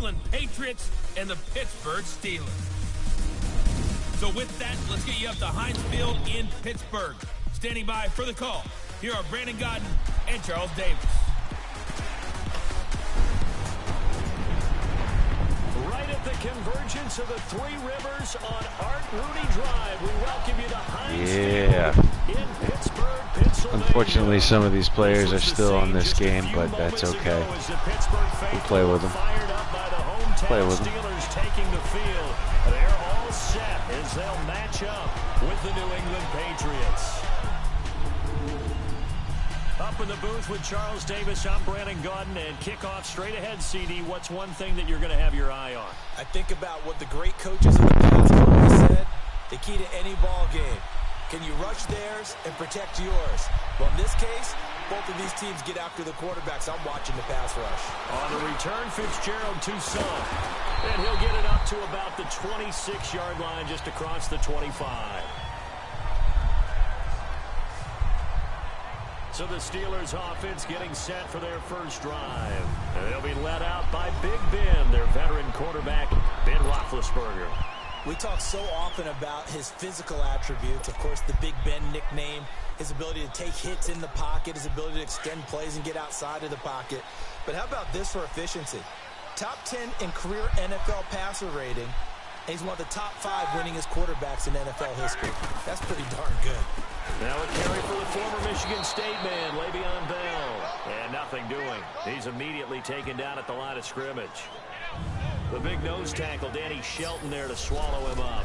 England Patriots and the Pittsburgh Steelers. So with that, let's get you up to Heinz Field in Pittsburgh. Standing by for the call, here are Brandon Godden and Charles Davis. Right at the convergence of the Three Rivers on Art Rooney Drive, we welcome you to Heinz Field in Pittsburgh, Pennsylvania. Unfortunately, some of these players are still on this game, but that's okay. We'll play with them. Play with them. Steelers taking the field. They're all set as they'll match up with the New England Patriots. Up in the booth with Charles Davis, I'm Brandon Godden, and kickoff straight ahead, CD. What's one thing that you're going to have your eye on? I think about what the great coaches of the past always said. The key to any ball game. Can you rush theirs and protect yours? Well, in this case, both of these teams get after the quarterbacks. I'm watching the pass rush. On the return, Fitzgerald to Son. And he'll get it up to about the 26-yard line, just across the 25. So the Steelers offense getting set for their first drive. They'll be led out by Big Ben, their veteran quarterback, Ben Roethlisberger. We talk so often about his physical attributes. Of course, the Big Ben nickname, his ability to take hits in the pocket, his ability to extend plays and get outside of the pocket. But how about this for efficiency? Top 10 in career NFL passer rating, and he's one of the top 5 winningest quarterbacks in NFL history. That's pretty darn good. Now a carry for the former Michigan State man, Le'Veon Bell. And nothing doing. He's immediately taken down at the line of scrimmage. The big nose tackle, Danny Shelton, there to swallow him up.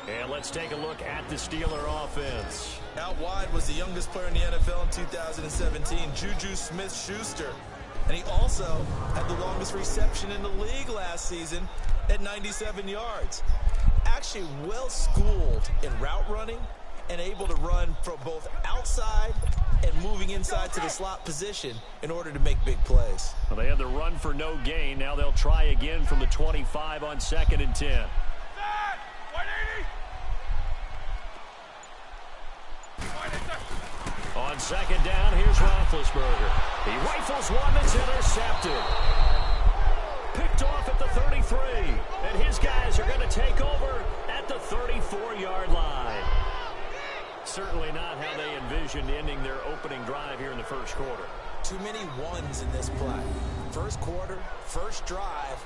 And let's take a look at the Steeler offense. Out wide was the youngest player in the NFL in 2017, Juju Smith-Schuster. And he also had the longest reception in the league last season at 97 yards. Actually well-schooled in route running and able to run from both outside and moving inside to the slot position in order to make big plays. Well, they had the run for no gain. Now they'll try again from the 25 on 2nd and 10. On 2nd down, here's Roethlisberger. He rifles one that's intercepted. Picked off at the 33. And his guys are going to take over at the 34-yard line. Certainly not how they envisioned ending their opening drive here in the first quarter. Too many ones in this play. First quarter, first drive,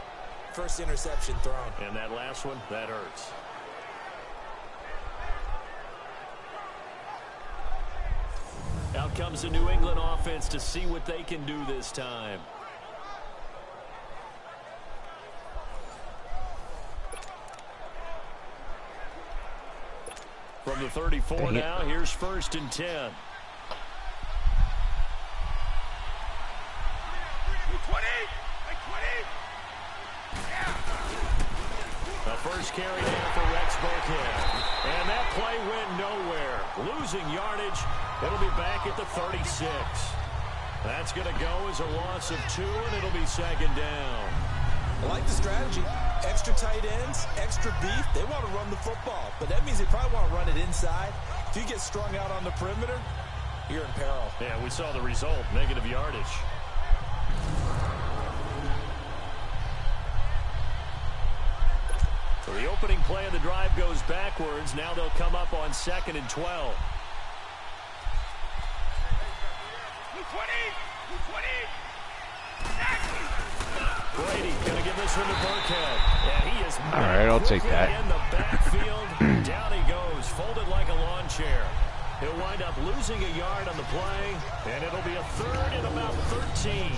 first interception thrown. And that last one, that hurts. Out comes the New England offense to see what they can do this time. From the 34 now, here's 1st and 10. The first carry there for Rex Burkhead. And that play went nowhere. Losing yardage. It'll be back at the 36. That's going to go as a loss of 2, and it'll be 2nd down. I like the strategy. Extra tight ends, extra beef. They want to run the football, but that means they probably want to run it inside. If you get strung out on the perimeter, you're in peril. Yeah, we saw the result, negative yardage. So the opening play of the drive goes backwards. Now they'll come up on 2nd and 12. Brady going to give this one to Burkhead. And he is all right, I'll take that. In the backfield. Down he goes, folded like a lawn chair. He'll wind up losing a yard on the play, and it'll be a 3rd and about 13.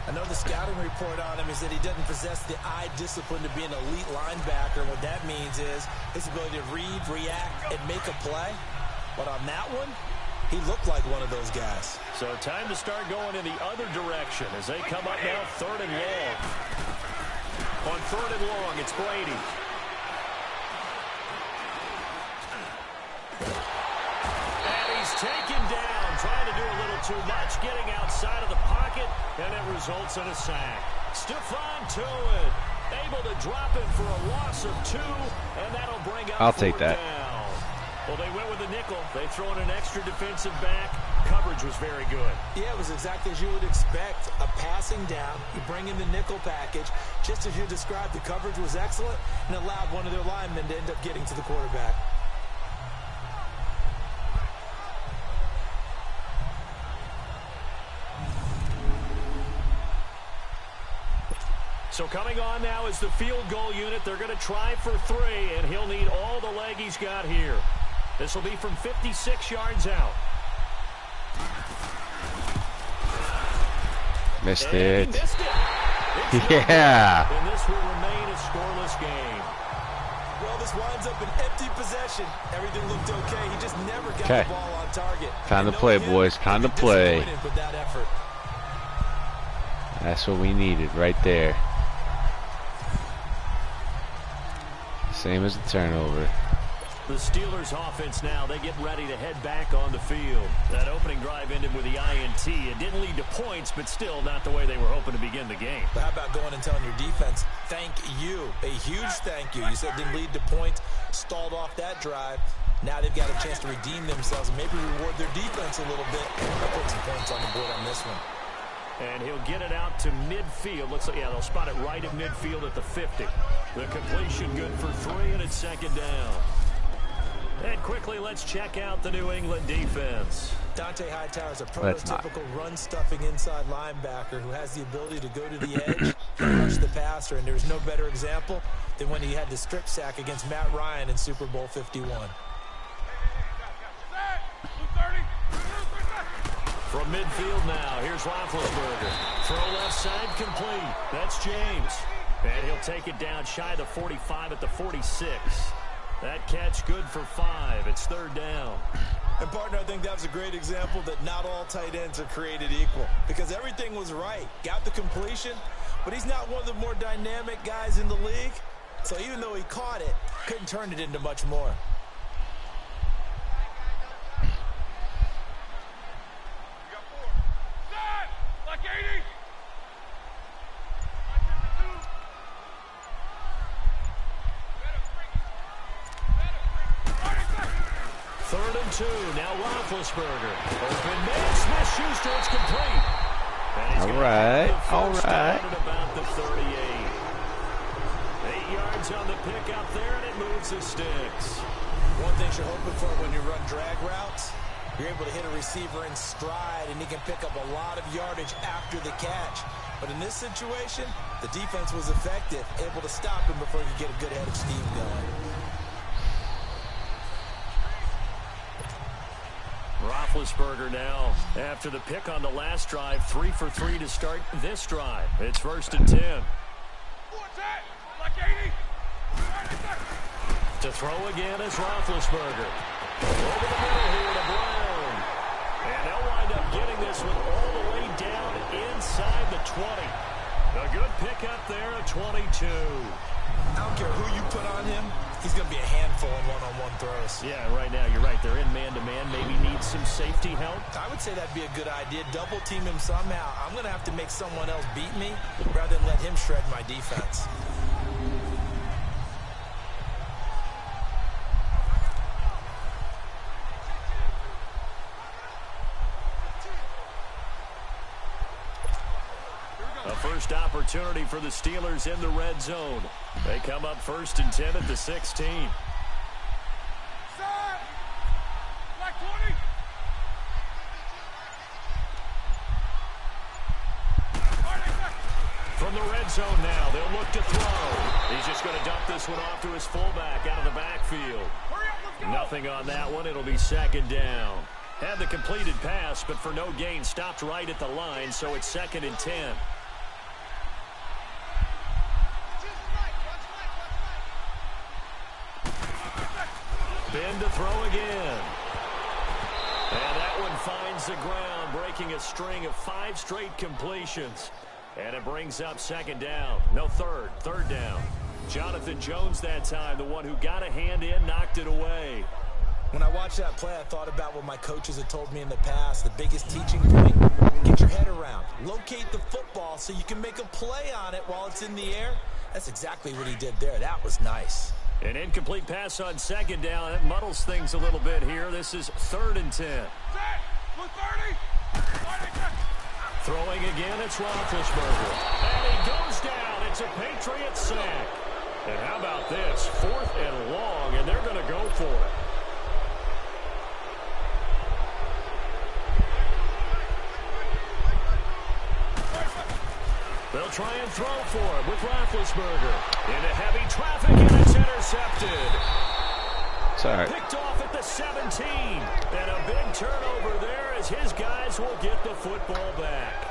I know the scouting report on him is that he doesn't possess the eye discipline to be an elite linebacker. What that means is his ability to read, react, and make a play. But on that one, he looked like one of those guys. So time to start going in the other direction as they come up now 3rd and long. On 3rd and long, it's Brady. And he's taken down, trying to do a little too much, getting outside of the pocket, and it results in a sack. Stephon Tuitt able to drop it for a loss of 2, and that'll bring up I'll take that. Down. Well, they went with a nickel. They throw in an extra defensive back, cover coverage was very good. Yeah, it was exactly as you would expect. A passing down, you bring in the nickel package. Just as you described, the coverage was excellent and allowed one of their linemen to end up getting to the quarterback. So coming on now is the field goal unit. They're going to try for 3, and he'll need all the leg he's got here. This will be from 56 yards out. Missed it. it. Yeah. And this will remain a scoreless game. Well, this winds up an empty possession. Everything looked okay. He just never got the ball on target. Time to play, boys. Time to play. With that effort. That's what we needed right there. Same as the turnover. The Steelers offense now, they get ready to head back on the field. That opening drive ended with the INT. It didn't lead to points, but still not the way they were hoping to begin the game. But how about going and telling your defense, thank you, a huge thank you. You said it didn't lead to points, stalled off that drive. Now they've got a chance to redeem themselves and maybe reward their defense a little bit. I'll put some points on the board on this one. And he'll get it out to midfield. Looks like, yeah, they'll spot it right at midfield at the 50. The completion good for 3, and it's second down. And quickly, let's check out the New England defense. Dante Hightower is a prototypical run-stuffing inside linebacker who has the ability to go to the edge and rush the passer, and there's no better example than when he had the strip sack against Matt Ryan in Super Bowl 51. From midfield now, here's Roethlisberger. Throw left side complete. That's James. And he'll take it down shy of the 45 at the 46. That catch good for 5. It's third down. And, partner, I think that was a great example that not all tight ends are created equal. Because everything was right. Got the completion, but he's not one of the more dynamic guys in the league. So even though he caught it, couldn't turn it into much more. Third and 2. Now Roethlisberger. Open man. Smith-Schuster. It's complete. All right. All right. About the 38. 8 yards on the pick out there, and it moves the sticks. One thing you're hoping for when you run drag routes, you're able to hit a receiver in stride, and he can pick up a lot of yardage after the catch. But in this situation, the defense was effective, able to stop him before he could get a good head of steam going. Roethlisberger now, after the pick on the last drive, 3 for 3 to start this drive. It's first and 10. To throw again is Roethlisberger. Over the middle here to Brown. And they'll wind up getting this one all the way down inside the 20. A good pick up there at 22. I don't care who you put on him, he's going to be a handful in one-on-one throws. Yeah, right now, you're right. They're in man-to-man. Maybe need some safety help. I would say that'd be a good idea. Double team him somehow. I'm going to have to make someone else beat me rather than let him shred my defense. A first opportunity for the Steelers in the red zone. They come up first and 10 at the 16. From the red zone now, they'll look to throw. He's just going to dump this one off to his fullback out of the backfield. Nothing on that one. It'll be second down. Had the completed pass, but for no gain, stopped right at the line, so it's second and 10. Ben to throw again. And that one finds the ground, breaking a string of 5 straight completions. And it brings up second down. No, third down. Jonathan Jones that time, the one who got a hand in, knocked it away. When I watched that play, I thought about what my coaches had told me in the past. The biggest teaching point, get your head around. Locate the football so you can make a play on it while it's in the air. That's exactly what he did there. That was nice. An incomplete pass on second down. That muddles things a little bit here. This is third and 10. Throwing again, it's Roethlisberger. And he goes down. It's a Patriot sack. And how about this? 4th and long, and they're going to go for it. They'll try and throw for it with Roethlisberger. Into heavy traffic, and it's intercepted. Sorry. Picked off at the 17. And a big turnover there as his guys will get the football back.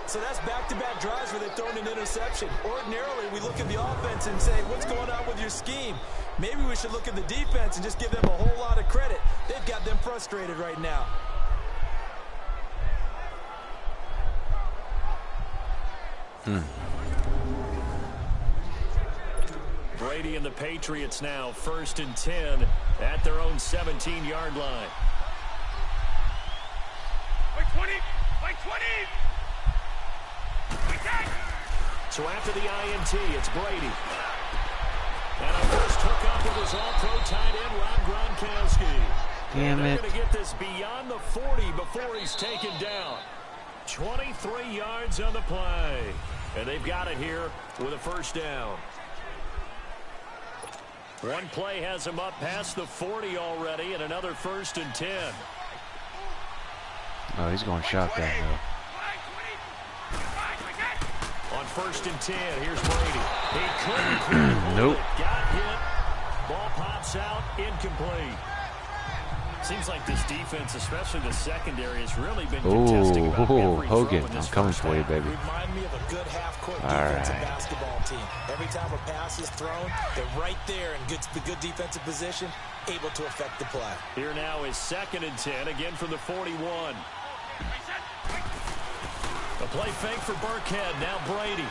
So that's back-to-back drives where they've thrown an interception. Ordinarily, we look at the offense and say, what's going on with your scheme? Maybe we should look at the defense and just give them a whole lot of credit. They've got them frustrated right now. Brady and the Patriots now 1st and 10 at their own 17-yard line. By 20! By 20! So after the INT, it's Brady. And a first hookup with his all-pro tight end, Rob Gronkowski. Damn and they're it. going to get this beyond the 40 before he's taken down. 23 yards on the play. And they've got it here with a first down. One play has him up past the 40 already, and another 1st and 10. Oh, he's going shotgun though. On 1st and 10, here's Brady. He couldn't hold Nope. it. Got hit. Ball pops out, incomplete. Seems like this defense, especially the secondary, has really been contesting about every Hogan, throw in this I'm coming first for you, half. baby. Remind me of a good half-court All defensive right. basketball team. Every time a pass is thrown, they're right there in good defensive position, able to affect the play. Here now is 2nd and 10, again from the 41. A play fake for Burkhead, now Brady.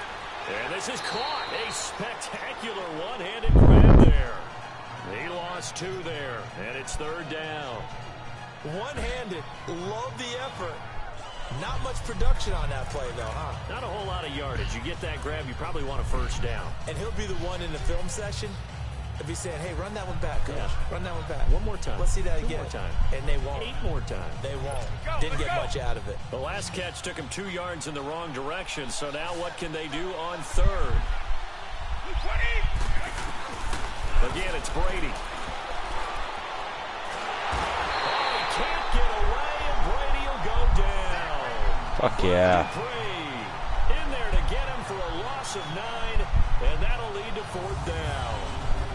And this is caught. A spectacular one-handed grab there. He lost 2 there, and it's 3rd down. One-handed, love the effort. Not much production on that play, though, huh? Not a whole lot of yardage. You get that grab, you probably want a first down. And he'll be the one in the film session. He'll be saying, hey, run that one back, coach. Yeah. Run that one back. One more time. Let's see that 2 again. more time. And they won't. 8 more times. They won't. Didn't get much out of it. The last catch took him 2 yards in the wrong direction, so now what can they do on 3rd? Again, it's Brady. Can't get away, and Brady will go down. Fuck yeah. Dupree in there to get him for a loss of 9, and that'll lead to 4th down.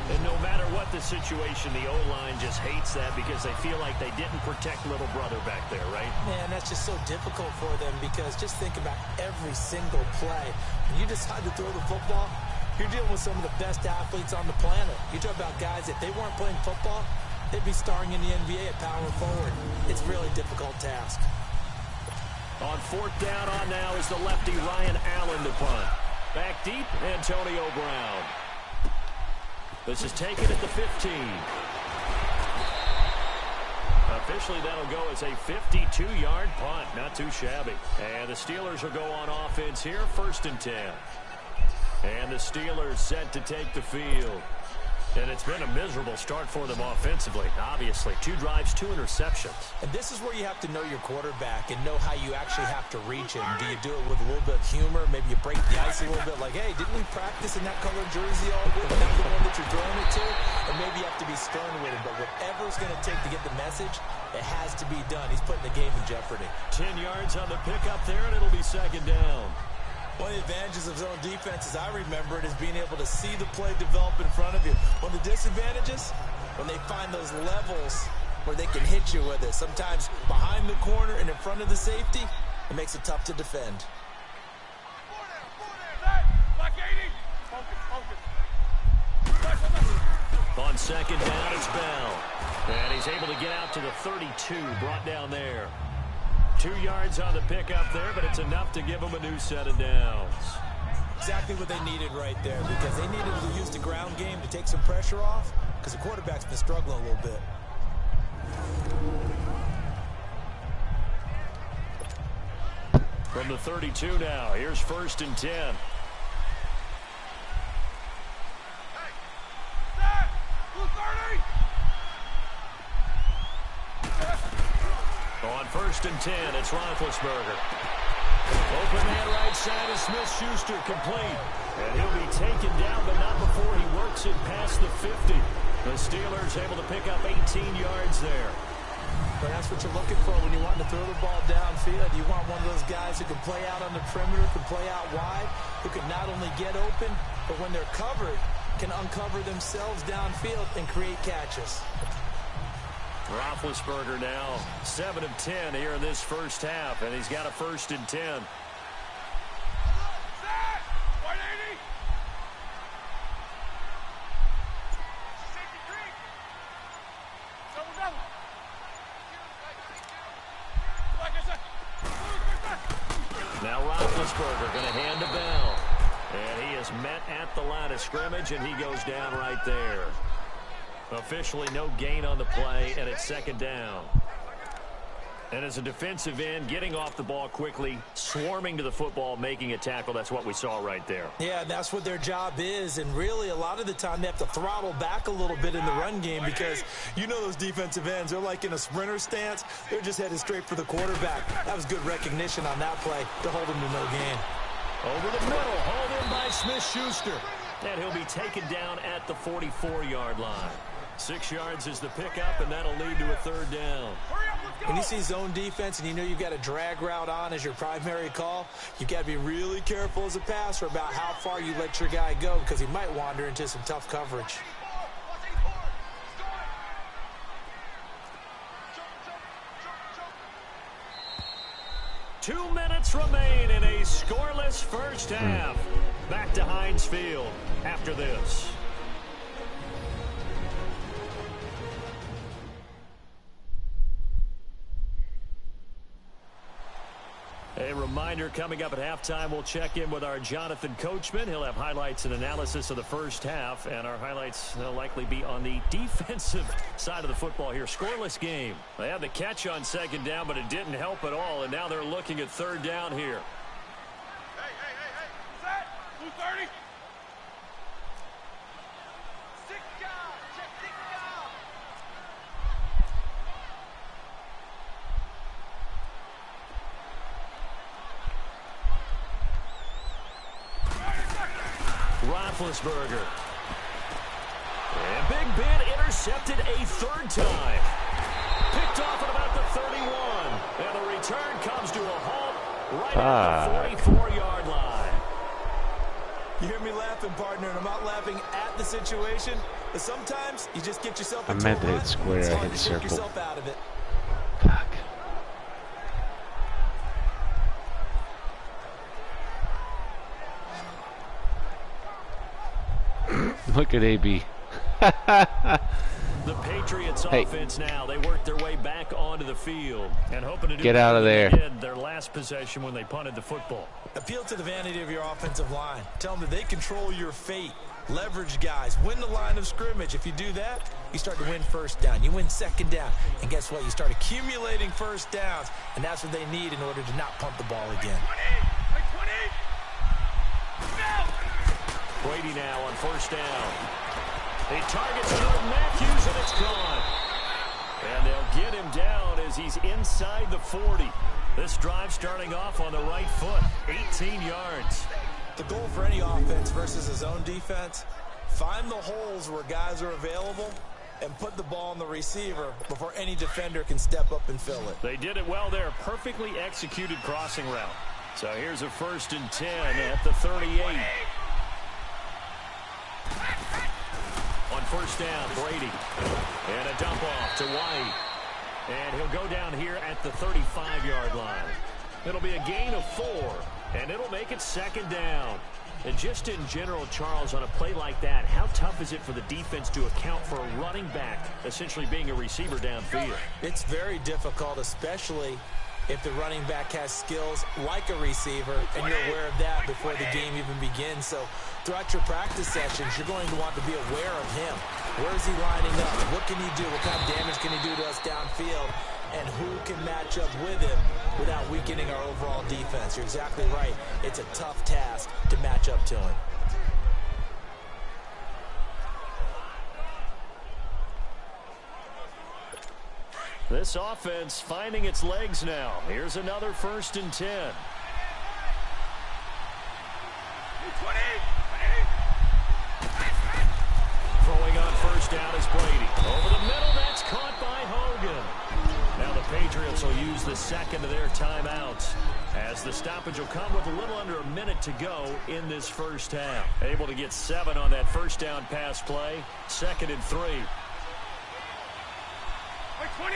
And no matter what the situation, the O-line just hates that because they feel like they didn't protect little brother back there, right? Man, that's just so difficult for them because just think about every single play. When you decide to throw the football, you're dealing with some of the best athletes on the planet. You talk about guys, if they weren't playing football, they'd be starring in the NBA at power forward. It's a really difficult task. On 4th down on now is the lefty Ryan Allen to punt. Back deep, Antonio Brown. This is taken at the 15. Officially, that'll go as a 52-yard punt. Not too shabby. And the Steelers will go on offense here, 1st and 10. And the Steelers set to take the field. And it's been a miserable start for them offensively, obviously. 2 drives, 2 interceptions. And this is where you have to know your quarterback and know how you actually have to reach him. Do you do it with a little bit of humor? Maybe you break the ice a little bit like, hey, didn't we practice in that colored jersey all week? Not the one that you're throwing it to? Or maybe you have to be stern with him. But whatever it's going to take to get the message, it has to be done. He's putting the game in jeopardy. 10 yards on the pickup there, and it'll be 2nd down. One of the advantages of zone defense, as I remember it, is being able to see the play develop in front of you. One of the disadvantages, when they find those levels where they can hit you with it. Sometimes behind the corner and in front of the safety, it makes it tough to defend. On 2nd down, it's Bell. And he's able to get out to the 32, brought down there. 2 yards on the pickup there, but it's enough to give them a new set of downs. Exactly what they needed right there, because they needed to use the ground game to take some pressure off, because the quarterback's been struggling a little bit. From the 32 now, here's 1st and 10. On 1st and 10, it's Roethlisberger. Open man right side is Smith-Schuster, complete. And he'll be taken down, but not before he works it past the 50. The Steelers able to pick up 18 yards there. But that's what you're looking for when you want to throw the ball downfield. You want one of those guys who can play out on the perimeter, can play out wide, who can not only get open, but when they're covered, can uncover themselves downfield and create catches. Roethlisberger now 7 of 10 here in this first half, and he's got a 1st and 10. Now Roethlisberger going to hand to Bell. And he is met at the line of scrimmage, and he goes down right there. Officially no gain on the play, and it's 2nd down. And as a defensive end, getting off the ball quickly, swarming to the football, making a tackle, that's what we saw right there. Yeah, and that's what their job is. And really, a lot of the time, they have to throttle back a little bit in the run game because you know those defensive ends, they're like in a sprinter stance. They're just headed straight for the quarterback. That was good recognition on that play to hold him to no gain. Over the middle, hauled in by Smith-Schuster. And he'll be taken down at the 44-yard line. 6 yards is the pickup, and that'll lead to a 3rd down. When you see zone defense and you know you've got a drag route on as your primary call, you've got to be really careful as a passer about how far you let your guy go because he might wander into some tough coverage. Two minutes remain in a scoreless first half. Back to Heinz Field after this. A reminder, coming up at halftime, we'll check in with our Jonathan Coachman. He'll have highlights and analysis of the first half, and our highlights will likely be on the defensive side of the football here. Scoreless game. They had the catch on 2nd down, but it didn't help at all, and now they're looking at 3rd down here. Hey. Set. 230. Roethlisberger. And Big Ben intercepted a 3rd time. Picked off at about the 31. And the return comes to a halt right at the 44-yard line. You hear me laughing, partner, and I'm not laughing at the situation, but sometimes you just get yourself into I meant to hit square, I hit circle. Yourself out of it. Fuck. Look at AB. The Patriots offense now. They work their way back onto the field and hoping to do Get out of there. They did their last possession when they punted the football. Appeal to the vanity of your offensive line. Tell them that they control your fate. Leverage guys. Win the line of scrimmage. If you do that, you start to win 1st down. You win 2nd down. And guess what? You start accumulating 1st downs. And that's what they need in order to not punt the ball again. Brady now on 1st down. He targets Jordan Matthews, and it's gone. And they'll get him down as he's inside the 40. This drive starting off on the right foot. 18 yards. The goal for any offense versus a zone defense, find the holes where guys are available and put the ball on the receiver before any defender can step up and fill it. They did it well there. Perfectly executed crossing route. So here's a 1st and 10 at the 38. On 1st down, Brady. And a dump off to White. And he'll go down here at the 35-yard line. It'll be a gain of 4, and it'll make it 2nd down. And just in general, Charles, on a play like that, how tough is it for the defense to account for a running back essentially being a receiver downfield? It's very difficult, especially if the running back has skills like a receiver, and you're aware of that before the game even begins. So throughout your practice sessions, you're going to want to be aware of him. Where is he lining up? What can he do? What kind of damage can he do to us downfield? And who can match up with him without weakening our overall defense? You're exactly right. It's a tough task to match up to him. This offense finding its legs now. Here's another 1st and 10. 20. Throwing on 1st down is Brady. Over the middle, that's caught by Hogan. Now the Patriots will use the second of their timeouts, as the stoppage will come with a little under a minute to go in this first half. Able to get 7 on that 1st down pass play. 2nd and 3. 20.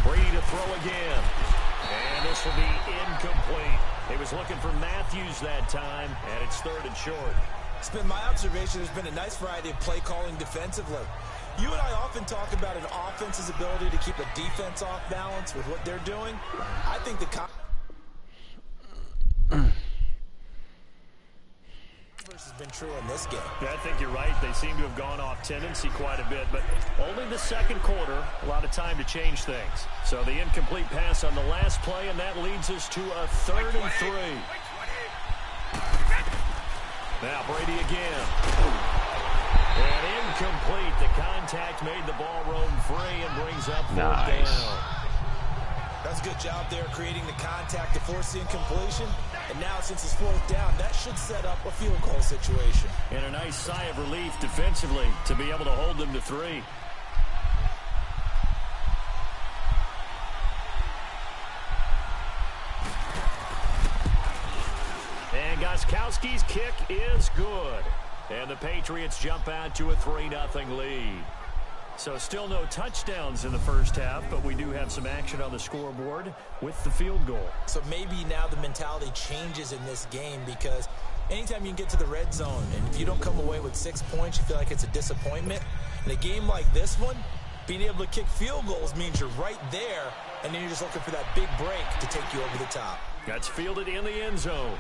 Brady to throw again. And this will be incomplete. He was looking for Matthews that time, and it's 3rd and short. It's been my observation there's been a nice variety of play calling defensively. You and I often talk about an offense's ability to keep a defense off balance with what they're doing. I think the has been true in this game. Yeah, I think you're right. They seem to have gone off tendency quite a bit, but only the 2nd quarter, a lot of time to change things. So the incomplete pass on the last play, and that leads us to a 3rd and 3. Now Brady again. And incomplete. The contact made the ball roam free and brings up 4th down. That's a good job there creating the contact to force the incompletion. And now since it's 4th down, that should set up a field goal situation. And a nice sigh of relief defensively to be able to hold them to 3. And Gostkowski's kick is good. And the Patriots jump out to a 3-0 lead. So still no touchdowns in the first half, but we do have some action on the scoreboard with the field goal. So maybe now the mentality changes in this game, because anytime you can get to the red zone and if you don't come away with 6 points, you feel like it's a disappointment. In a game like this one, being able to kick field goals means you're right there, and then you're just looking for that big break to take you over the top. That's fielded in the end zone.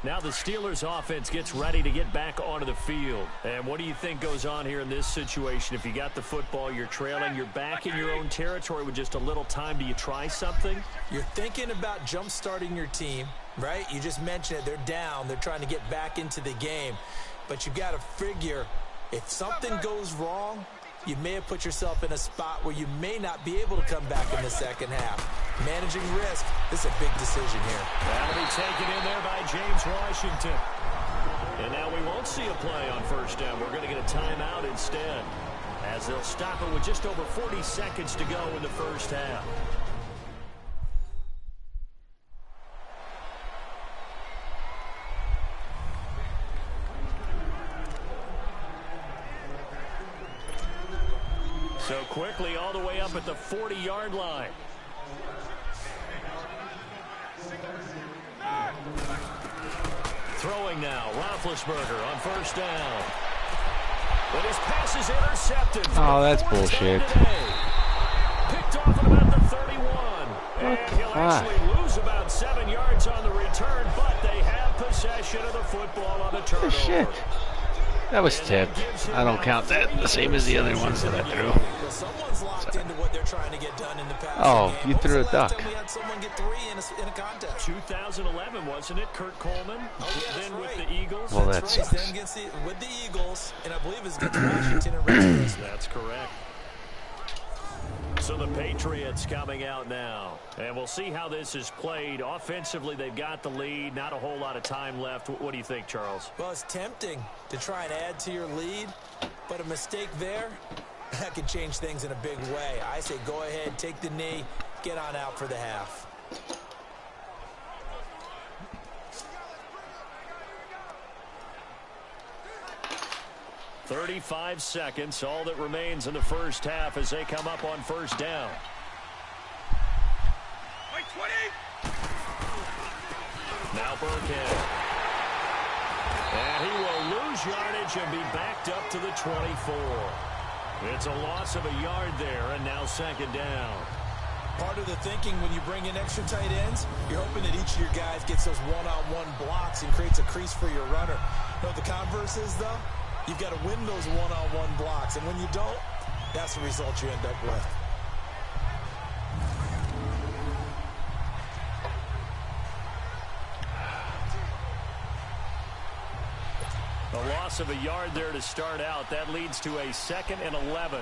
Now the Steelers offense gets ready to get back onto the field. And what do you think goes on here in this situation? If you got the football, you're trailing, you're back in your own territory with just a little time. Do you try something? You're thinking about jump-starting your team, right? You just mentioned it. They're down. They're trying to get back into the game. But you've got to figure, if something goes wrong, you may have put yourself in a spot where you may not be able to come back in the second half. Managing risk, this is a big decision here. That'll be taken in there by James Washington. And now we won't see a play on 1st down. We're going to get a timeout instead, as they'll stop it with just over 40 seconds to go in the first half. So quickly all the way up at the 40-yard line. Throwing now, Roethlisberger on 1st down. But his pass is intercepted. Oh, that's bullshit. Picked off at about the 31. And he'll actually lose about 7 yards on the return, but they have possession of the football on the turnover. Shit. That was tipped. I don't count that the same as the other ones that I threw. Someone's locked into what they're trying to get done in the passing Oh, game. you threw a duck. We had someone get 3 in a contest. 2011, wasn't it? Kurt Coleman, then with the Eagles. Well, that Right, sucks. then with the Eagles, and I believe it's against Washington and Redskins. That's correct. So the Patriots coming out now. And we'll see how this is played. Offensively, they've got the lead. Not a whole lot of time left. What do you think, Charles? Well, it's tempting to try and add to your lead, but a mistake there, that could change things in a big way. I say go ahead, take the knee, get on out for the half. 35 seconds, all that remains in the first half as they come up on 1st down. Now Burkhead. And he will lose yardage and be backed up to the 24. It's a loss of a yard there, and now 2nd down. Part of the thinking when you bring in extra tight ends, you're hoping that each of your guys gets those one-on-one blocks and creates a crease for your runner. You know what the converse is, though? You've got to win those one-on-one blocks, and when you don't, that's the result you end up with. loss of a yard there to start out. That leads to a 2nd and 11.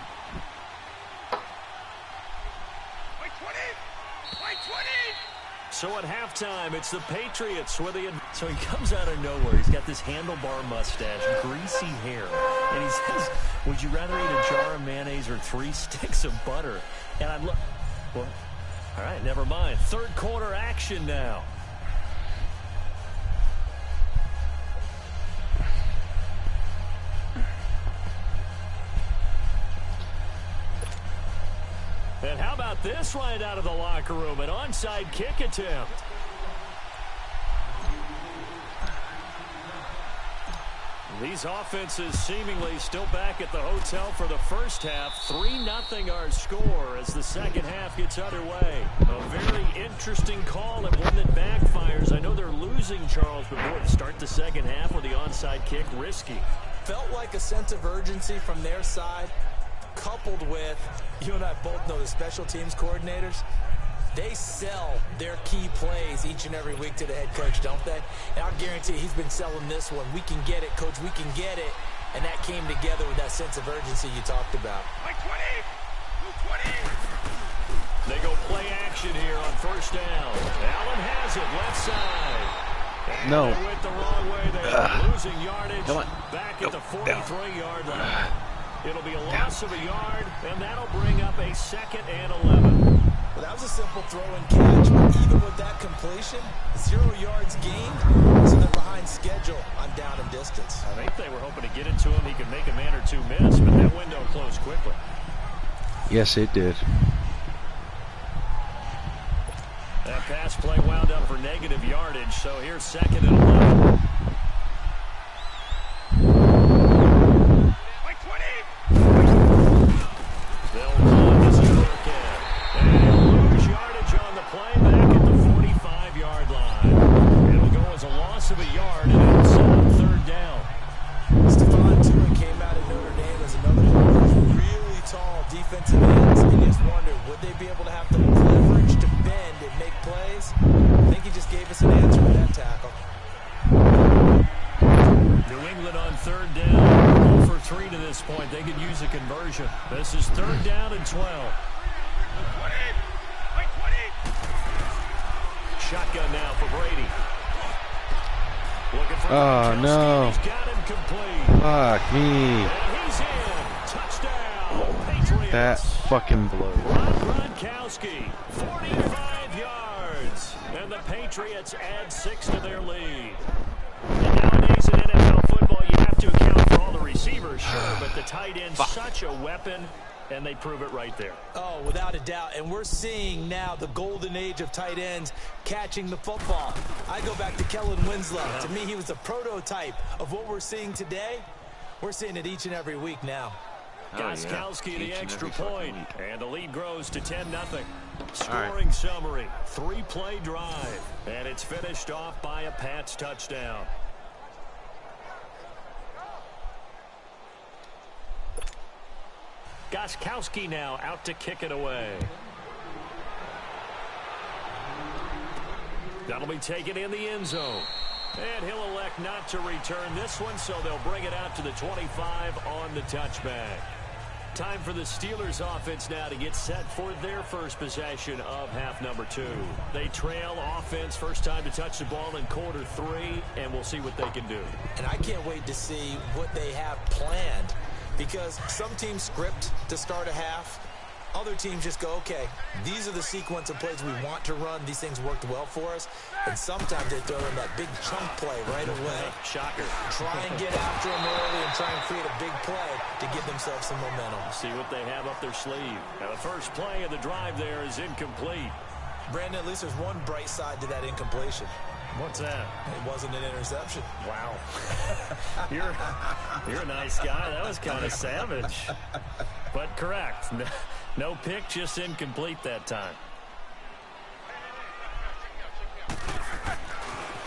So at halftime, it's the Patriots with the... So he comes out of nowhere. He's got this handlebar mustache, greasy hair. And he says, would you rather eat a jar of mayonnaise or 3 sticks of butter? And I look... Well, all right, never mind. Third quarter action now. And how about this right out of the locker room? An onside kick attempt. These offenses seemingly still back at the hotel for the first half. 3-0 our score as the second half gets underway. A very interesting call and one that backfires. I know they're losing, Charles, but boy, to start the second half with the onside kick, risky. Felt like a sense of urgency from their side, coupled with, you and I both know the special teams coordinators, they sell their key plays each and every week to the head coach, don't they? And I'll guarantee he's been selling this one. We can get it, coach, we can get it. And that came together with that sense of urgency you talked about. Like 20! 20! They go play action here on first down. Allen has it, left side. And no. They went the wrong way there. Losing yardage back at the 43-yard line. It'll be a loss of a yard, and that'll bring up a 2nd and 11. Well, that was a simple throw and catch, but even with that completion, 0 yards gained, so they're behind schedule on down and distance. I think they were hoping to get it to him. He could make a man or two miss, but that window closed quickly. Yes, it did. That pass play wound up for negative yardage, so here's 2nd and 11. Of a yard, and it's 3rd down. Came out of Notre Dame as another one of those really tall defensive ends, and you just wonder, would they be able to have the leverage to bend and make plays? I think he just gave us an answer with that tackle. New England on 3rd down, 0 for 3 to this point. They could use a conversion. This is 3rd down and 12. 20! Shotgun now for Brady. Oh, no. He's got him complete. Fuck me. And he's in. Touchdown, Patriots. That fucking blows. Gronkowski, 45 yards. And the Patriots add 6 to their lead. And nowadays in NFL football, you have to account for all the receivers, sure, but the tight end's such a weapon, and they prove it right there. Oh, without a doubt. And we're seeing now the golden age of tight ends catching the football. I go back to Kellen Winslow. To me, he was a prototype of what we're seeing today. We're seeing it each and every week now. Gostkowski the extra point, and the lead grows to 10-0. Scoring summary, 3-play drive, and it's finished off by a Pats touchdown. Gostkowski now out to kick it away. That'll be taken in the end zone. And he'll elect not to return this one, so they'll bring it out to the 25 on the touchback. Time for the Steelers offense now to get set for their first possession of half number 2. They trail offense, first time to touch the ball in quarter 3, and we'll see what they can do. And I can't wait to see what they have planned, because some teams script to start a half. Other teams just go, okay, these are the sequence of plays we want to run. These things worked well for us. And sometimes they throw in that big chunk play right away. Shocker. Try and get after them early and try and create a big play to give themselves some momentum. See what they have up their sleeve. Now the first play of the drive there is incomplete. Brandon, at least there's one bright side to that incompletion. What's that? It wasn't an interception. Wow. You're a nice guy. That was kind of savage. But correct. No pick, just incomplete that time.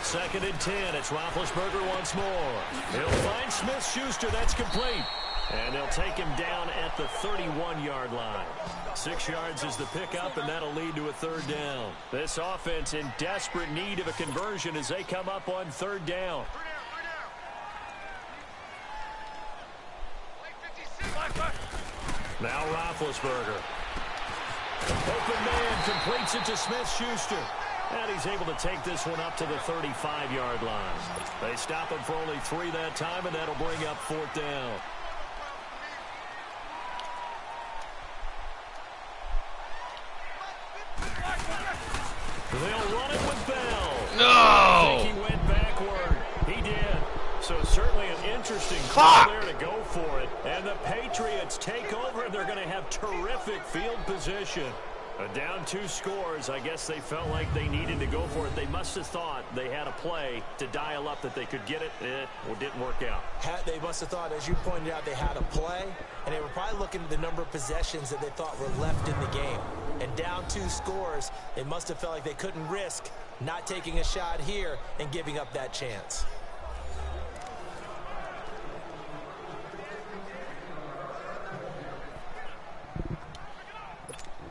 2nd and 10. It's Roethlisberger once more. He'll find Smith-Schuster. That's complete. And they'll take him down at the 31-yard line. 6 yards is the pickup, and that'll lead to a 3rd down. This offense in desperate need of a conversion as they come up on 3rd down. Now Roethlisberger. Open man completes it to Smith-Schuster. And he's able to take this one up to the 35-yard line. They stop him for only 3 that time, and that'll bring up 4th down. They'll run it with Bell. No! I think he went backward. He did. So certainly an interesting call there to go for it. And the Patriots take over. They're going to have terrific field position. Down 2 scores. I guess they felt like they needed to go for it. They must have thought they had a play to dial up that they could get it. It didn't work out. They must have thought, as you pointed out, they had a play, and they were probably looking at the number of possessions that they thought were left in the game. And down 2 scores, they must have felt like they couldn't risk not taking a shot here and giving up that chance.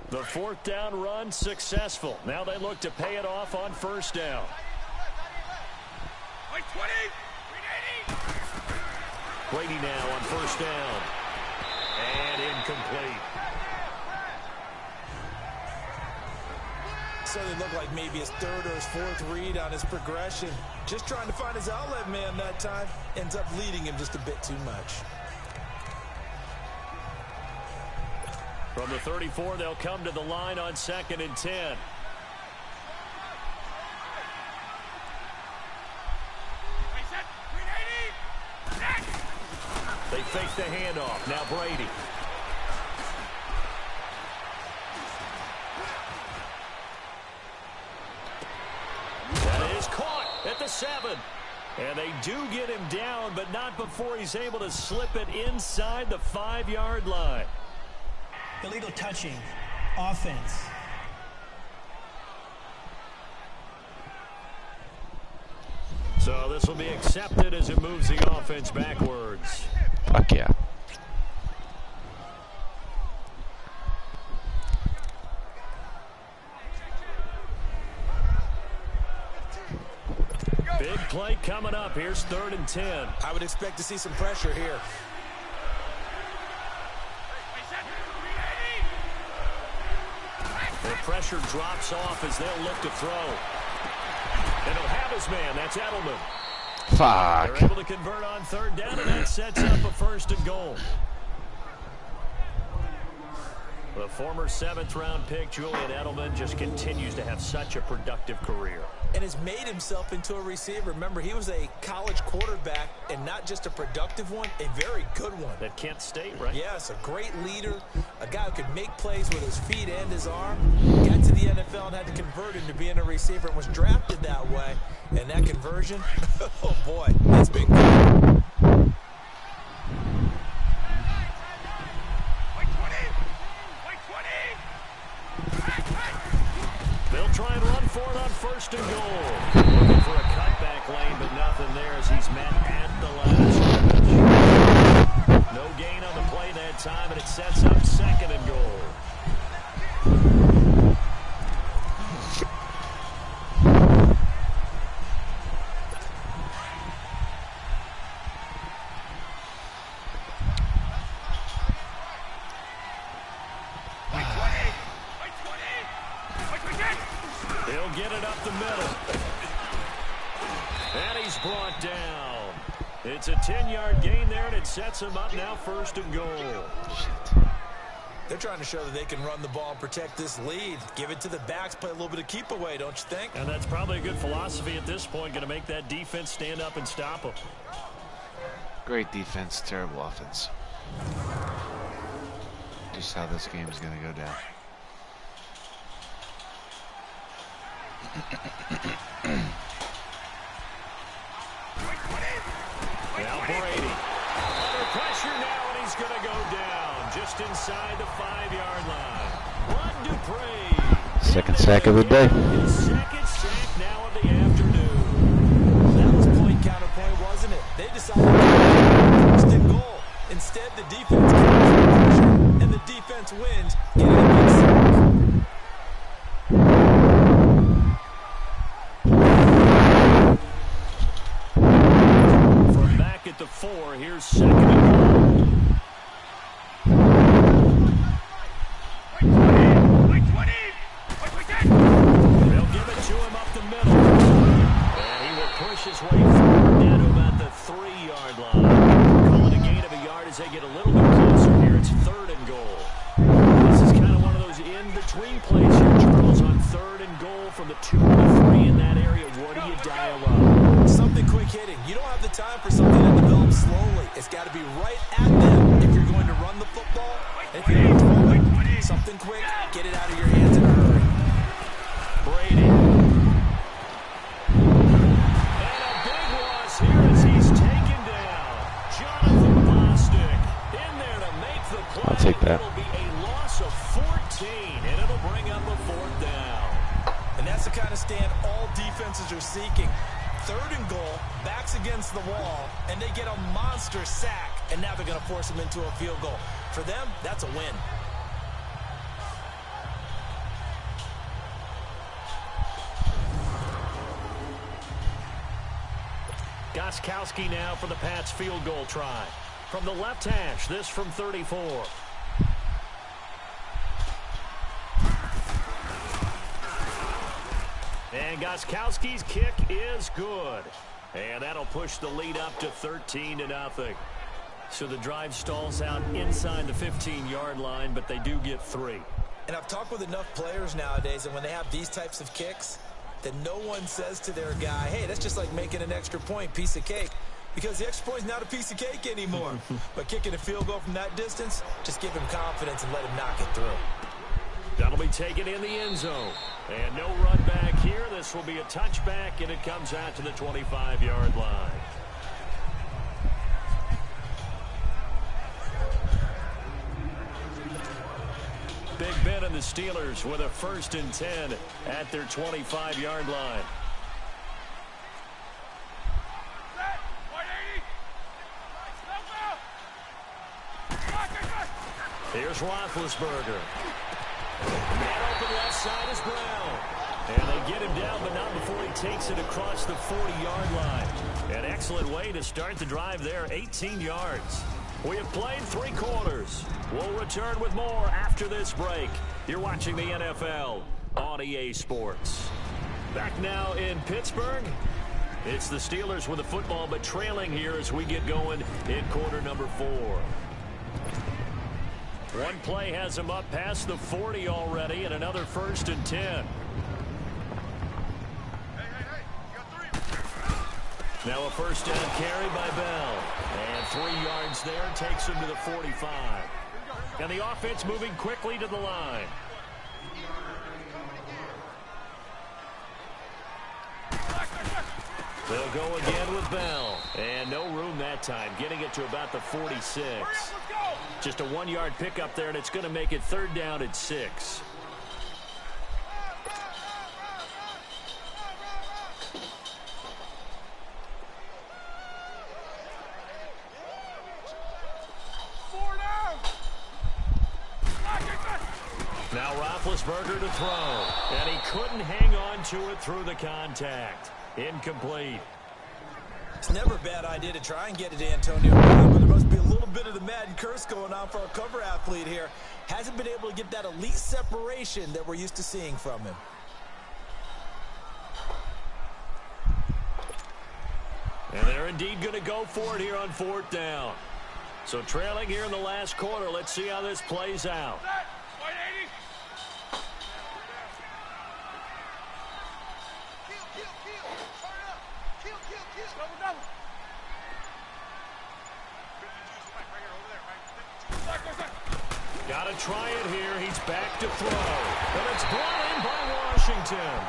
The 4th down run successful. Now they look to pay it off on 1st down. Like 20, 380. Brady now on 1st down. And incomplete. So they look like maybe his 3rd or his 4th read on his progression. Just trying to find his outlet man that time. Ends up leading him just a bit too much. From the 34, they'll come to the line on 2nd and 10. They fake the handoff. Now Brady. That is caught at the 7. And they do get him down, but not before he's able to slip it inside the 5-yard line. Illegal touching. Offense. So this will be accepted as it moves the offense backwards. Fuck yeah. Big play coming up. Here's 3rd and 10. I would expect to see some pressure here. The pressure drops off as they'll look to throw. And he'll have his man. That's Edelman. Fuck. They're able to convert on 3rd down, and that sets up a 1st and goal. The former 7th-round pick, Julian Edelman, just continues to have such a productive career. And has made himself into a receiver. Remember, he was a college quarterback, and not just a productive one, a very good one. At Kent State, right? Yes, a great leader, a guy who could make plays with his feet and his arm. Got to the NFL and had to convert into being a receiver and was drafted that way. And that conversion, oh boy, it's been good. They'll try and run for it on 1st and goal. Looking for a cutback lane, but nothing there as he's met at the line of scrimmage. No gain on the play that time, and it sets up 2nd and goal. He'll get it up the middle. And he's brought down. It's a 10-yard gain there, and it sets him up now 1st and goal. They're trying to show that they can run the ball and protect this lead. Give it to the backs, play a little bit of keep away, don't you think? And that's probably a good philosophy at this point, going to make that defense stand up and stop them. Great defense, terrible offense. Just how this game is going to go down. Now Brady. Under pressure now, and he's going to go down just inside the 5-yard line. Run Dupree. 2nd sack of the day. His 2nd sack now of the afternoon. That was point counterpoint, wasn't it? They decided to go 1st and goal. Instead, the defense comes with pressure, and the defense wins, getting a big sack. From back at the 4, here's 2nd and goal. his way forward down to about the 3-yard line. Calling a gain of a yard as they get a little bit closer here. It's 3rd and goal. This is kind of one of those in-between plays here, Charles, on 3rd and goal from the 2 or the 3 in that area. What do you dial up? Something quick hitting. You don't have the time for something that develops slowly. It's got to be right at them if you're going to run the football. And if you're going to throw it, something quick, get it out of your hands in a hurry. Brady. And a big loss here as he's taken down. Jonathan Bostic in there to make the play. I'll take that. It'll be a loss of 14, and it'll bring up a 4th down. And that's the kind of stand all defenses are seeking. 3rd and goal, backs against the wall, and they get a monster sack, and now they're going to force them into a field goal. For them, that's a win. Gostkowski now for the Pats field goal try. From the left hash, this from 34. And Gostkowski's kick is good. And that'll push the lead up to 13-0. So the drive stalls out inside the 15-yard line, but they do get 3. And I've talked with enough players nowadays, and when they have these types of kicks, that no one says to their guy, hey, that's just like making an extra point, piece of cake. Because the extra point is not a piece of cake anymore. But kicking a field goal from that distance, just give him confidence and let him knock it through. That'll be taken in the end zone. And no run back here. This will be a touchback, and it comes out to the 25-yard line. Big Ben and the Steelers with a 1st and 10 at their 25-yard line. Here's Roethlisberger. Man open left side is Brown. And they get him down, but not before he takes it across the 40-yard line. An excellent way to start the drive there, 18 yards. We have played 3 quarters. We'll return with more after this break. You're watching the NFL on EA Sports. Back now in Pittsburgh. It's the Steelers with the football, but trailing here as we get going in quarter number 4. One play has them up past the 40 already, and another 1st and 10. Now a 1st down carry by Bell. And 3 yards there takes him to the 45. And the offense moving quickly to the line. They'll go again with Bell. And no room that time, getting it to about the 46. Just a 1-yard pickup there, and it's going to make it 3rd down at 6. Now Roethlisberger to throw. And he couldn't hang on to it through the contact. Incomplete. It's never a bad idea to try and get it to Antonio Brown, but there must be a little bit of the Madden curse going on for our cover athlete here. Hasn't been able to get that elite separation that we're used to seeing from him. And they're indeed going to go for it here on 4th down. So trailing here in the last quarter. Let's see how this plays out. Got to try it here. He's back to throw. But it's brought in by Washington.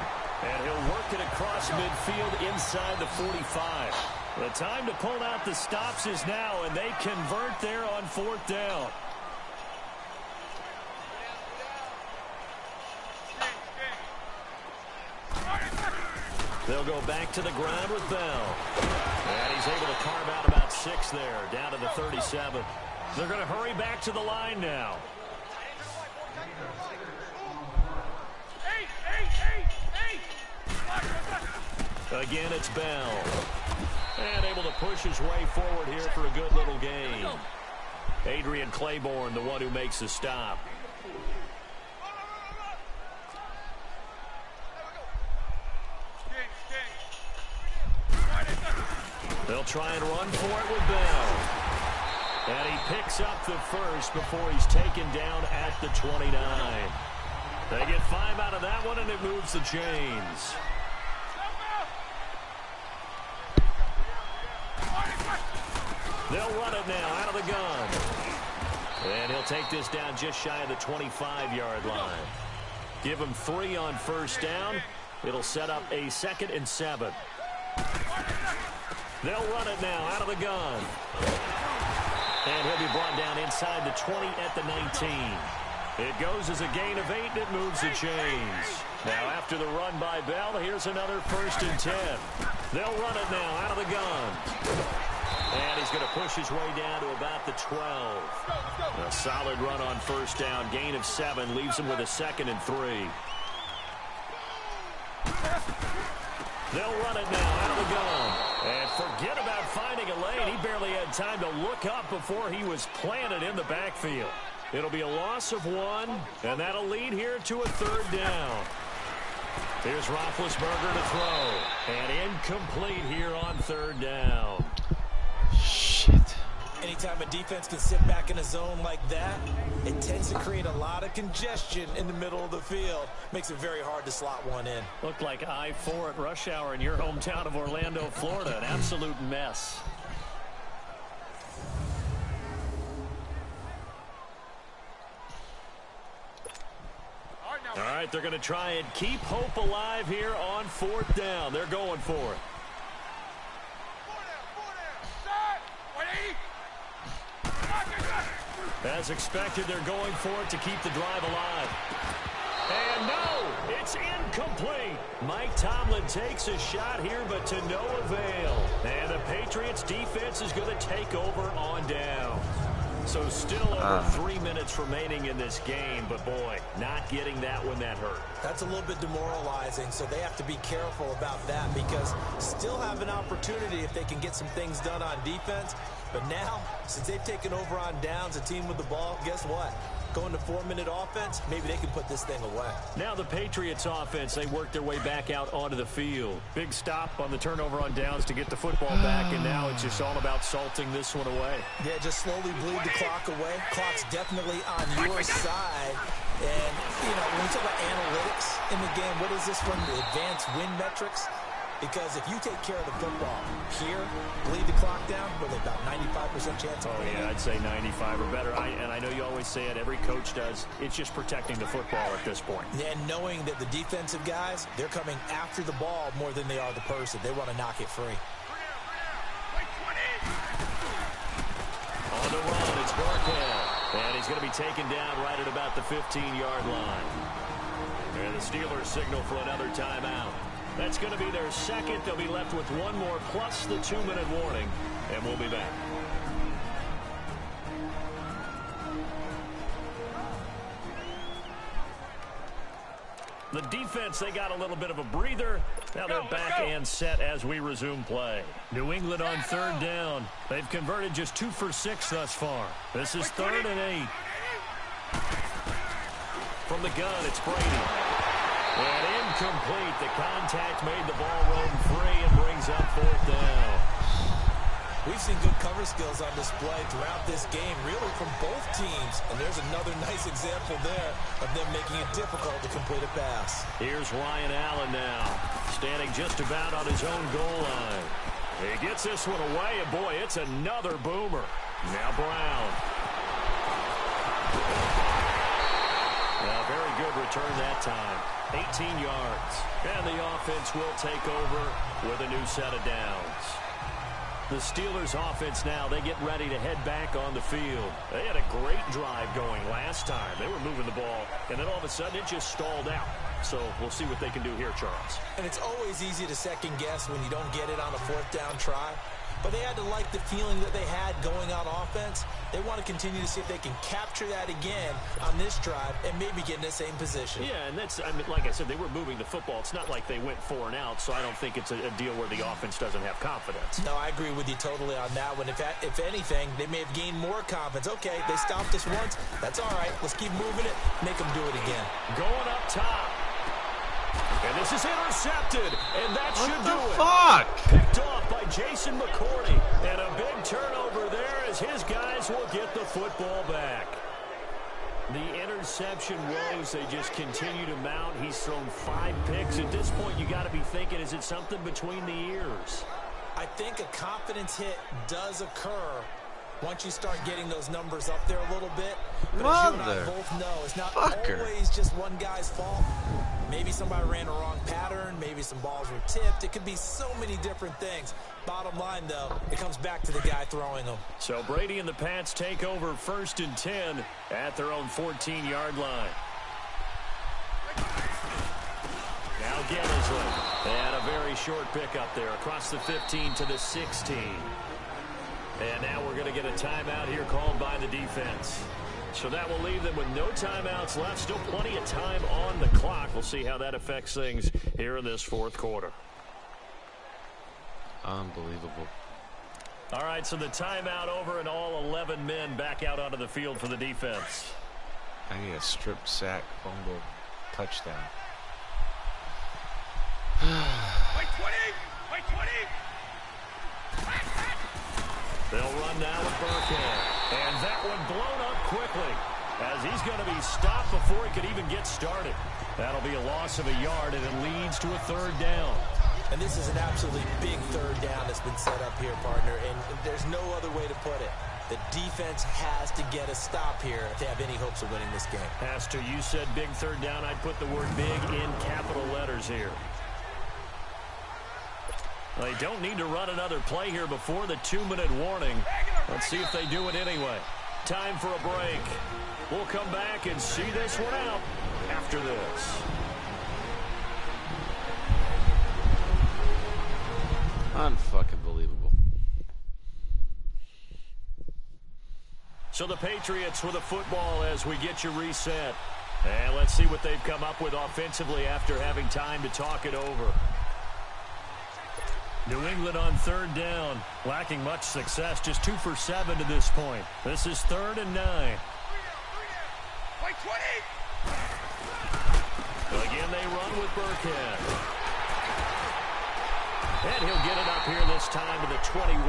And he'll work it across midfield inside the 45. The time to pull out the stops is now, and they convert there on 4th down. They'll go back to the ground with Bell. And he's able to carve out about 6 there, down to the 37. They're going to hurry back to the line now. Again, it's Bell. And able to push his way forward here for a good little gain. Adrian Claiborne, the one who makes the stop. They'll try and run for it with Bell. And he picks up the first before he's taken down at the 29. They get 5 out of that one, and it moves the chains. They'll run it now out of the gun. And he'll take this down just shy of the 25-yard line. Give him 3 on first down. It'll set up a 2nd and 7. They'll run it now out of the gun. And he'll be brought down inside the 20 at the 19. It goes as a gain of 8, and it moves the chains. Now after the run by Bell, here's another 1st and 10. They'll run it now out of the gun. And he's going to push his way down to about the 12. A solid run on first down. Gain of 7 leaves him with a 2nd and 3. They'll run it now out of the gun. And forget about finding a lane. He barely had time to look up before he was planted in the backfield. It'll be a loss of 1, and that'll lead here to a 3rd down. Here's Roethlisberger to throw. And incomplete here on 3rd down. Shit. Anytime a defense can sit back in a zone like that, it tends to create a lot of congestion in the middle of the field. Makes it very hard to slot one in. Looked like I-4 at rush hour in your hometown of Orlando, Florida. An absolute mess. All right, they're going to try and keep hope alive here on 4th down. They're going for it. As expected, they're going for it to keep the drive alive. And no, it's incomplete. Mike Tomlin takes a shot here, but to no avail. And the Patriots defense is going to take over on down. So still over 3 minutes remaining in this game, but boy, not getting that one that hurt. That's a little bit demoralizing, so they have to be careful about that because still have an opportunity if they can get some things done on defense. But now, since they've taken over on downs, a team with the ball, guess what? Going to 4-minute offense, maybe they can put this thing away. Now the Patriots offense, they work their way back out onto the field. Big stop on the turnover on downs to get the football back, and now it's just all about salting this one away. Yeah, just slowly bleed the clock away. Clock's definitely on your side. And, you know, when we talk about analytics in the game, what is this from? The advanced win metrics? Because if you take care of the football here, bleed the clock down, with about 95% chance of winning. Oh, yeah, I'd say 95 or better. And I know you always say it, every coach does. It's just protecting the football at this point. And knowing that the defensive guys, they're coming after the ball more than they are the person. They want to knock it free. On the run, it's Barkell. And he's going to be taken down right at about the 15-yard line. And the Steelers signal for another timeout. That's going to be their 2nd. They'll be left with 1 more plus the 2-minute warning. And we'll be back. The defense, they got a little bit of a breather. Now they're back and set as we resume play. New England on 3rd down. They've converted just 2 for 6 thus far. This is 3rd and 8. From the gun, it's Brady. And incomplete. The contact made the ball roam free and brings up 4th down. We've seen good cover skills on display throughout this game, really from both teams. And there's another nice example there of them making it difficult to complete a pass. Here's Ryan Allen now, standing just about on his own goal line. He gets this one away, and boy, it's another boomer. Now Brown. Now, very good return that time. 18 yards. And the offense will take over with a new set of downs. The Steelers offense now, they get ready to head back on the field. They had a great drive going last time. They were moving the ball, and then all of a sudden it just stalled out. So we'll see what they can do here, Charles. And it's always easy to second guess when you don't get it on a 4th down try. But they had to like the feeling that they had going on offense. They want to continue to see if they can capture that again on this drive and maybe get in the same position. Yeah, and that's, I mean, like I said, they were moving the football. It's not like they went 4 and out, so I don't think it's a deal where the offense doesn't have confidence. No, I agree with you totally on that one. If anything, they may have gained more confidence. Okay, they stopped us once. That's all right. Let's keep moving it. Make them do it again. Going up top. And this is intercepted, and that should do it. Fuck! Picked off by Jason McCourty. And a big turnover there as his guys will get the football back. The interception woes, they just continue to mount. He's thrown 5 picks. At this point, you got to be thinking, is it something between the ears? I think a confidence hit does occur once you start getting those numbers up there a little bit. But as you and I both know, it's not always just one guy's fault. Maybe somebody ran a wrong pattern. Maybe some balls were tipped. It could be so many different things. Bottom line, though, it comes back to the guy throwing them. So Brady and the Pats take over 1st and 10 at their own 14-yard line. Now Gennesley. They had a very short pickup there across the 15 to the 16. And now we're going to get a timeout here called by the defense. So that will leave them with no timeouts left. Still plenty of time on the clock. We'll see how that affects things here in this 4th quarter. Unbelievable. All right, so the timeout over and all 11 men back out onto the field for the defense. I need a strip sack, fumble, touchdown. Wait 20! Wait 20! They'll run now with Burkhead. And that one blown up quickly as he's going to be stopped before he could even get started. That'll be a loss of a yard, and it leads to a 3rd down. And this is an absolutely big 3rd down that's been set up here, partner, and there's no other way to put it. The defense has to get a stop here if they have any hopes of winning this game. Pastor, you said big 3rd down. I'd put the word big in capital letters here. They don't need to run another play here before the 2-minute warning. Let's see if they do it anyway. Time for a break. We'll come back and see this one out after this. Unfucking believable. So the Patriots with the football as we get you reset. And let's see what they've come up with offensively after having time to talk it over. New England on 3rd down, lacking much success, just 2 for 7 to this point. This is 3rd and 9. Wait 20! Again, they run with Burkhead. And he'll get it up here this time to the 21.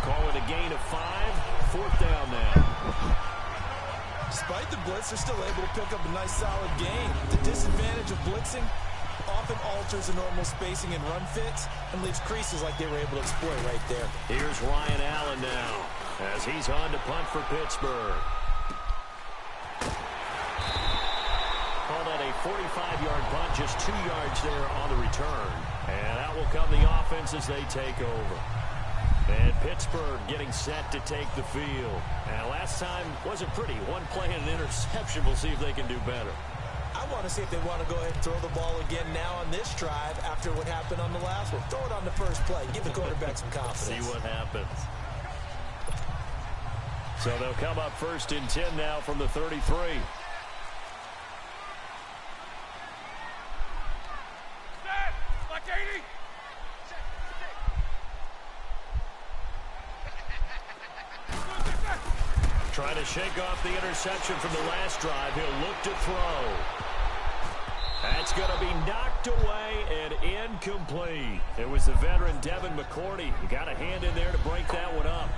Call it a gain of 5, 4th down now. Despite the blitz, they're still able to pick up a nice solid gain. The disadvantage of blitzing often alters the normal spacing and run fits and leaves creases like they were able to exploit right there. Here's Ryan Allen now as he's on to punt for Pittsburgh. Call that a 45-yard punt, just 2 yards there on the return. And out will come the offense as they take over. And Pittsburgh getting set to take the field. And last time wasn't pretty. 1 play and an interception. We'll see if they can do better. I want to see if they want to go ahead and throw the ball again now on this drive after what happened on the last one. Throw it on the first play. Give the quarterback some confidence. See what happens. So they'll come up 1st and 10 now from the 33. Set! Like 80! Trying to shake off the interception from the last drive. He'll look to throw. That's going to be knocked away and incomplete. It was the veteran Devin McCourty. You got a hand in there to break that one up.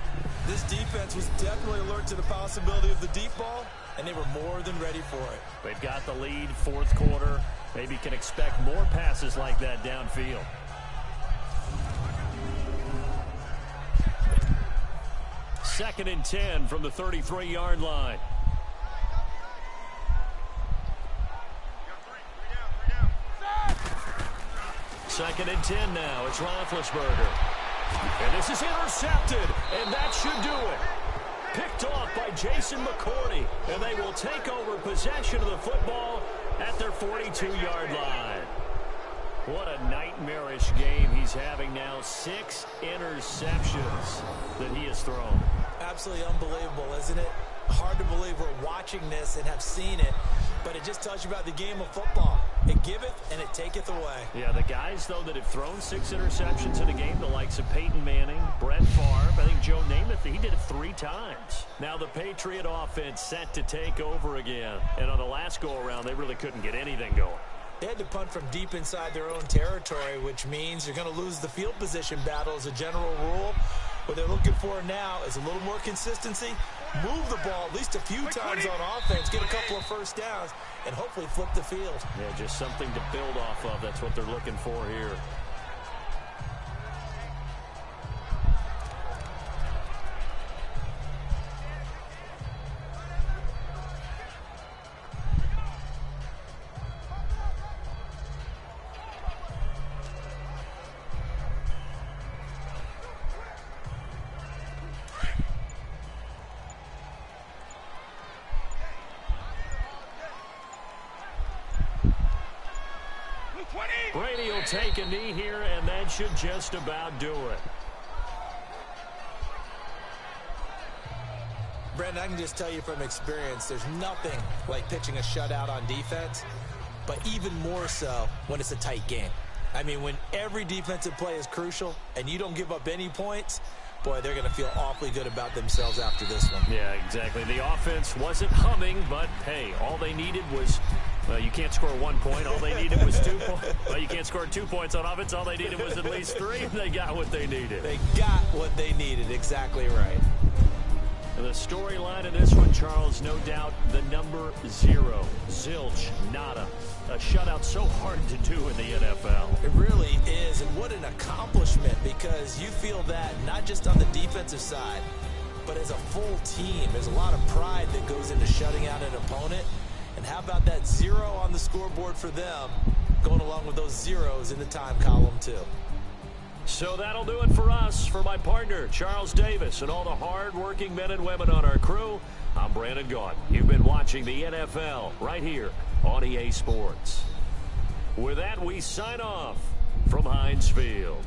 This defense was definitely alert to the possibility of the deep ball, and they were more than ready for it. They've got the lead, 4th quarter. Maybe can expect more passes like that downfield. Second and 10 from the 33-yard line. Second and 10 now. It's Roethlisberger. And this is intercepted, and that should do it. Picked off by Jason McCourty, and they will take over possession of the football at their 42-yard line. What a nightmarish game he's having now. 6 interceptions that he has thrown. Absolutely unbelievable, isn't it? Hard to believe we're watching this and have seen it, but it just tells you about the game of football. It giveth and it taketh away. Yeah, the guys, though, that have thrown 6 interceptions in a game, the likes of Peyton Manning, Brett Favre, I think Joe Namath, he did it 3 times. Now the Patriot offense set to take over again. And on the last go-around, they really couldn't get anything going. They had to punt from deep inside their own territory, which means you're going to lose the field position battle as a general rule. What they're looking for now is a little more consistency, move the ball at least a few times on offense, get a couple of first downs, and hopefully flip the field. Yeah, just something to build off of. That's what they're looking for here. Brady will take a knee here, and that should just about do it. Brandon, I can just tell you from experience, there's nothing like pitching a shutout on defense, but even more so when it's a tight game. I mean, when every defensive play is crucial and you don't give up any points, boy, they're going to feel awfully good about themselves after this one. Yeah, exactly. The offense wasn't humming, but, hey, all they needed was, well, you can't score 1 point. All they needed was 2 points. Well, you can't score 2 points on offense. All they needed was at least 3, and they got what they needed. They got what they needed. Exactly right. And the storyline in this one, Charles, no doubt the number 0. Zilch, nada. A shutout so hard to do in the NFL. It really is, and what an accomplishment, because you feel that not just on the defensive side, but as a full team. There's a lot of pride that goes into shutting out an opponent. And how about that 0 on the scoreboard for them, going along with those zeros in the time column, too. So that'll do it for us. For my partner, Charles Davis, and all the hard-working men and women on our crew, I'm Brandon Gaudin. You've been watching the NFL right here on EA Sports. With that, we sign off from Heinz Field.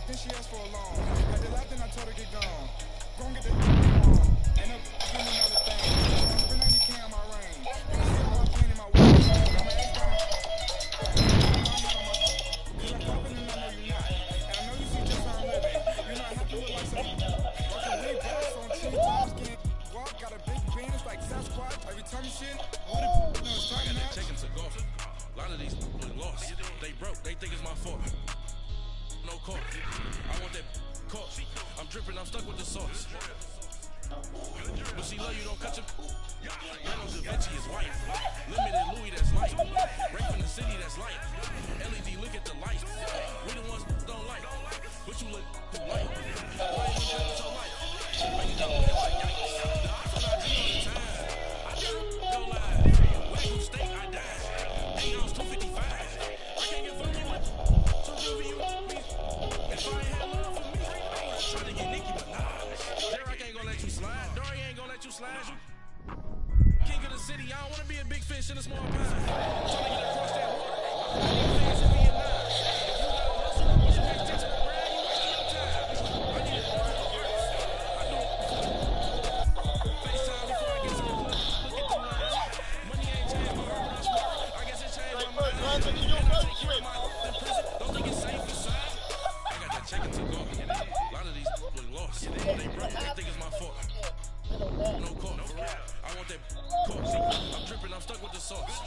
Then she asked for a loan. At the last thing I told her get gone. Go and get the home. Ain't no give me another thing. Spend on you can my range. And I see all pain in my way. I'm an ex down. Cause I'm popping and I know you're not. And I know you see just how I'm living. You're not happy with like some rockin' weed bars on tree tops. Getting walk, got a big bands like Sasquatch. Every time you shit, what if you know it's time now? Taking to golf. A lot of these was lost. They broke. They think it's my fault. No court. I want that court. I'm dripping. I'm stuck with the sauce. But she love you. Don't cut your. Reynolds Da Vinci is white. Limited Louis that's light. Rape in the city that's light. LED look at the light. We the ones don't like. But you look who like. Why you look so light? Why you don't look like yikes? The ops when I G all the time. I just go live. Wagyu steak I died. 8 ounce 255. I can't get fucking with. So good for you. If I ain't had love for me, I was trying to get Nicki, but nah. Derek ain't gonna let you slide. Dory ain't gonna let you slide. King of the city, I don't wanna be a big fish in a small pond. I'm trying to get across that water. I need fans in Vietnam. If you gotta hustle, but you can't teach it, Brad, you wasting your time. I need a physical artist. I do it. FaceTime before I get to the club. Look at the lines. Money ain't changed my heart, but I'm smart. I guess it changed my mind. And I take care of my in prison. Don't think it's safe inside. I got that check into go. A lot of these was lost. They broke. They think it's my fault. No court. I want that court. I'm dripping. I'm stuck with the sauce.